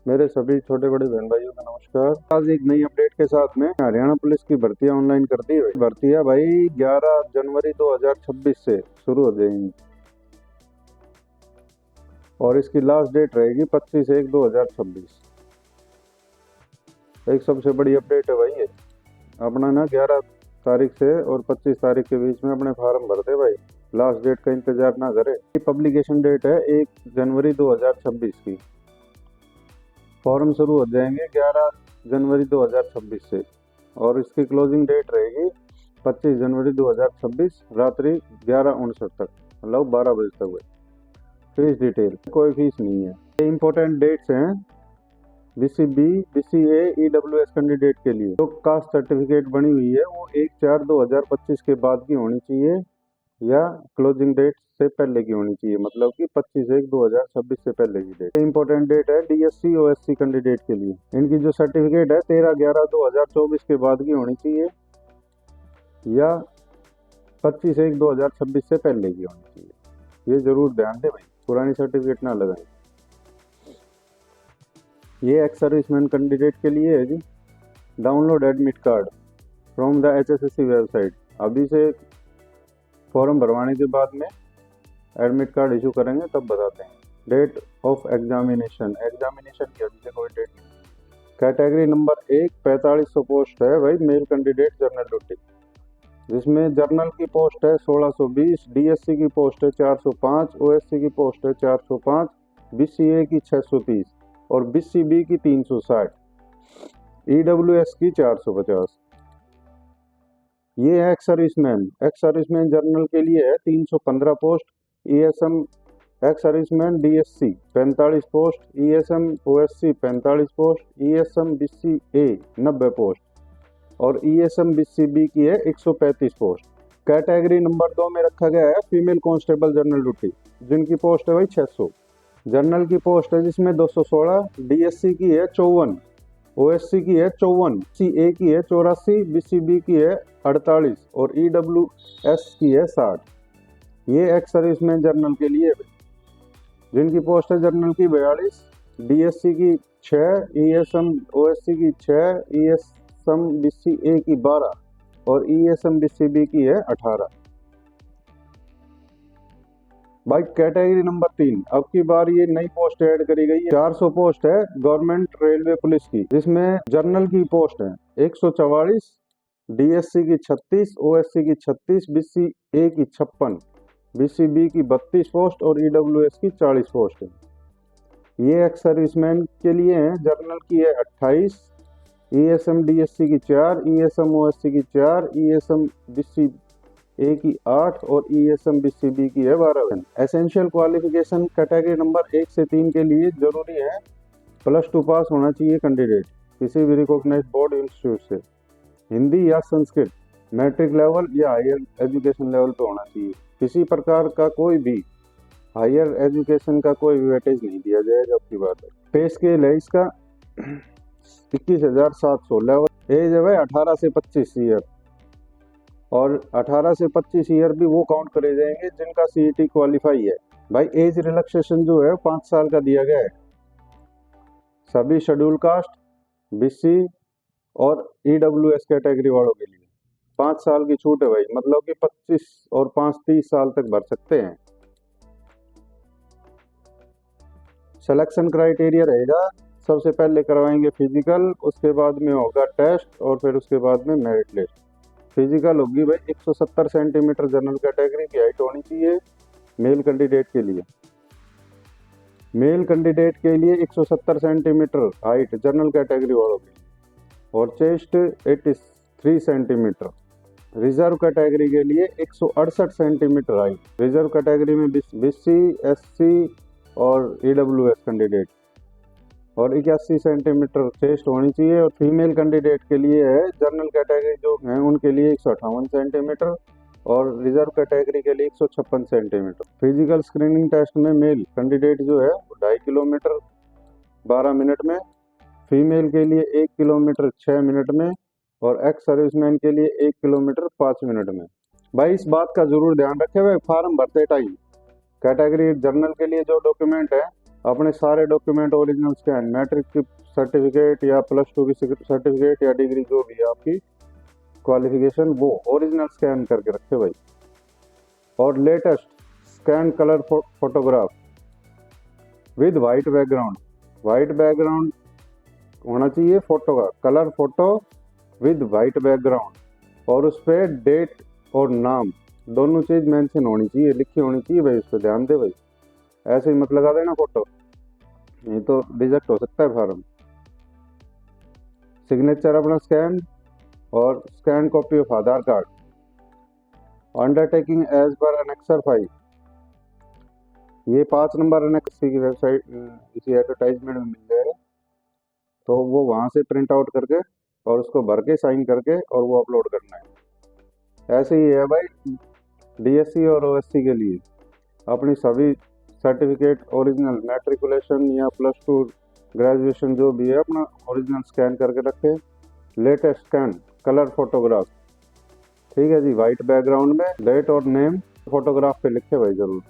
मेरे सभी छोटे बड़े बहन भाइयों को नमस्कार। आज एक नई अपडेट के साथ में हरियाणा पुलिस की भर्तियां ऑनलाइन कर दी। भर्तियां भाई 11 जनवरी 2026 से शुरू हो जाएंगी और इसकी लास्ट डेट रहेगी 25/1/2026। एक सबसे बड़ी अपडेट है भाई ये। अपना ना 11 तारीख से और 25 तारीख के बीच में अपने फार्म भर दे भाई। लास्ट डेट का इंतजार ना करे। पब्लिकेशन डेट है 1 जनवरी 2026 की। फॉर्म शुरू हो जाएंगे 11 जनवरी 2026 से और इसकी क्लोजिंग डेट रहेगी 25 जनवरी 2026 रात्रि 11:59 तक, मतलब 12 बजे तक हुए। फीस डिटेल, कोई फीस नहीं है। ये इंपॉर्टेंट डेट्स हैं बीसीबी, बीसीए, ईडब्ल्यूएस कैंडिडेट के लिए। जो कास्ट सर्टिफिकेट बनी हुई है वो 1/4/2025 के बाद की होनी चाहिए या क्लोजिंग डेट से पहले की होनी चाहिए, मतलब कि 25/1/2026 से पहले की डेट। इंपॉर्टेंट डेट है डीएससी ओएससी कैंडिडेट के लिए। इनकी जो सर्टिफिकेट है 13/11/2024 के बाद की होनी चाहिए या 25/1/2026 से पहले की होनी चाहिए। ये जरूर ध्यान दे भाई, पुरानी सर्टिफिकेट ना लगाएं। ये एक्स सर्विसमैन कैंडिडेट के लिए है जी। Download admit card from the HSSC website. अभी से फॉर्म भरवाने के बाद में एडमिट कार्ड इशू करेंगे तब बताते हैं। डेट ऑफ एग्जामिनेशन की अभी से कोई डेट नहीं। कैटेगरी नंबर 1 4500 पोस्ट है भाई, मेल कैंडिडेट जनरल ड्यूटी, जिसमें जर्नल की पोस्ट है 1620, डीएससी की पोस्ट है 405, ओएससी की पोस्ट है 405, बीसीए की 630 और बीसीबी की 360, ईडब्ल्यूएस की 450। ये है एक्स सर्विसमैन जर्नल के लिए है 315 post, ESM ex serviceman DSC 45 post, ESM OSC 45 post, ESM BCA 90 post और ईएसएम बीसीबी की है 135 पोस्ट। कैटेगरी नंबर 2 में रखा गया है फीमेल कांस्टेबल जनरल ड्यूटी, जिनकी पोस्ट है भाई 600। जनरल की पोस्ट है जिसमें 216, डीएससी की है 54, ओएससी की है 54, सीए की है 84, बीसीबी की है 48 और ईडब्ल्यूएस की है 60। ये एक्स सर्विसमैन जनरल के लिए, जिनकी पोस्ट है जनरल की 42, डीएससी की 6, ईएसएम ओएससी की 6, ईएसएम बीसीए की 12 और ईएसएम बीसीबी की है 18। भाई कैटेगरी नंबर 3, अब की बार ये नई पोस्ट ऐड करी गई है। 400 पोस्ट है गवर्नमेंट रेलवे पुलिस की, जिसमें जनरल की पोस्ट है 144, डीएससी की 36, ओएससी की 36, बीसीए की 56, बीसीबी की 32 पोस्ट और ईडब्ल्यूएस की 40 पोस्ट है। ये एक्स सर्विसमैन के लिए है। जनरल की है 28, ईएसएम डीएससी की 4, ईएसएम ओएससी की 4, ईएसएम बीसीए की 8 और ईएसएम बीसीबी की है 12। एसेंशियल क्वालिफिकेशन कैटेगरी नंबर 1 से 3 के लिए जरूरी है +2 पास होना चाहिए कैंडिडेट किसी भी रिकॉग्नाइज्ड बोर्ड इंस्टीट्यूट से। हिंदी या संस्कृत मैट्रिक लेवल या हायर एजुकेशन लेवल पे होना चाहिए। किसी प्रकार का कोई भी हायर एजुकेशन का कोई वेटेज नहीं दिया जाएगा। आपकी बात है। पे स्केल है इसका 21,700। लेवल एज है भाई 18 से 25 ईयर और 18 से 25 ईयर भी वो काउंट करे जाएंगे जिनका सीईटी क्वालिफाई है। भाई एज रिलैक्सेशन जो है 5 साल का दिया गया है सभी शेड्यूल कास्ट, बीसी और ईडब्ल्यूएस कैटेगरी वालों के लिए। 5 साल की छूट है भाई, मतलब कि 25 और 5 30 साल तक भर सकते हैं। सिलेक्शन क्राइटेरिया रहेगा, सबसे पहले करवाएंगे फिजिकल, उसके बाद में होगा टेस्ट और फिर उसके बाद में मेरिट लिस्ट। फिजिकल होगी भाई 170 सेंटीमीटर जनरल कैटेगरी की हाइट होनी चाहिए मेल कैंडिडेट के लिए। मेल कैंडिडेट के लिए 170 सेंटीमीटर हाइट जनरल कैटेगरी वालों की और चेस्ट 83 सेंटीमीटर। रिजर्व कैटेगरी के लिए 168 सेंटीमीटर हाइट। रिजर्व कैटेगरी में बीसी, एससी और ईडब्ल्यूएस कैंडिडेट और 81 सेंटीमीटर चेस्ट होनी चाहिए। और फीमेल कैंडिडेट के लिए है जनरल कैटेगरी जो है उनके लिए 158 सेंटीमीटर और रिजर्व कैटेगरी के लिए 156 सेंटीमीटर। फिजिकल स्क्रीनिंग टेस्ट में मेल कैंडिडेट जो है 2.5 किलोमीटर 12 मिनट में, फीमेल के लिए 1 किलोमीटर 6 मिनट में और एक्स सर्विसमैन के लिए 1 किलोमीटर 5 मिनट में। भाई इस बात का जरूर ध्यान रखें भाई, फॉर्म भरते टाइम कैटेगरी जनरल के लिए जो डॉक्यूमेंट है अपने सारे डॉक्यूमेंट ओरिजिनल स्कैन, मैट्रिक की सर्टिफिकेट या +2 की सर्टिफिकेट या डिग्री जो भी है आपकी क्वालिफिकेशन, वो ओरिजिनल स्कैन करके रखे भाई। और latest scan colour photograph with white background, white background होना चाहिए फोटो का, colour photo with white background, और उस पर डेट और नाम दोनों चीज़ मेंशन होनी चाहिए, लिखी होनी चाहिए भाई, उस पर ध्यान दे भाई। ऐसे ही मत लगा देना फोटो, नहीं तो रिजेक्ट हो सकता है फार्म। सिग्नेचर अपना स्कैन, और scan copy of Aadhaar card. Undertaking as per annexure 5, ये 5 नंबर अनेक्स की वेबसाइट किसी एडवर्टाइजमेंट में मिल जाएगा, तो वो वहाँ से प्रिंट आउट करके और उसको भर के साइन करके और वो अपलोड करना है। ऐसे ही है भाई डीएससी और ओएससी के लिए, अपनी सभी सर्टिफिकेट ओरिजिनल, मैट्रिकुलेशन या +2 ग्रेजुएशन जो भी है अपना ओरिजिनल स्कैन करके रखे। लेटेस्ट स्कैन कलर फोटोग्राफ, ठीक है जी, वाइट बैकग्राउंड में डेट और नेम फोटोग्राफ पे लिखे भाई जरूर।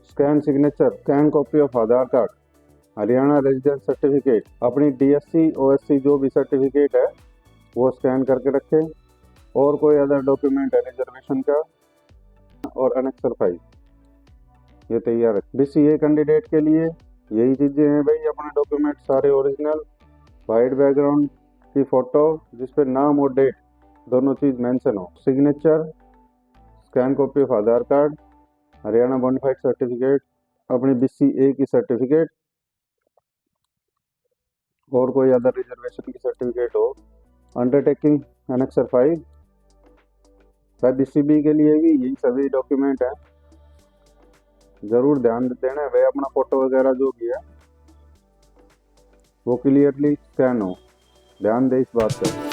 Scan signature, scan copy of Aadhaar card, Haryana residence certificate, अपनी डीएससी ओएससी जो भी सर्टिफिकेट है वो स्कैन करके रखे, और कोई अदर डॉक्यूमेंट है रिजर्वेशन का, और अनेक्सर 5 ये तैयार है। बीसीए कैंडिडेट के लिए यही चीज़ें हैं भाई, अपने डॉक्यूमेंट सारे ओरिजिनल, वाइट बैकग्राउंड की फ़ोटो जिस पे नाम और डेट दोनों चीज़ मेंशन हो, signature, scan copy of Aadhaar card, Haryana bonafide certificate, अपनी बीसीए की सर्टिफिकेट, और कोई अदर रिजर्वेशन की सर्टिफिकेट हो, अंडरटेकिंग अनेक्सर 5। भाई बीसीबी के लिए भी यही सभी डॉक्यूमेंट हैं, ज़रूर ध्यान देना है भाई, अपना फ़ोटो वगैरह जो भी है वो क्लियरली स्कैन हो, ध्यान दे इस बात पर।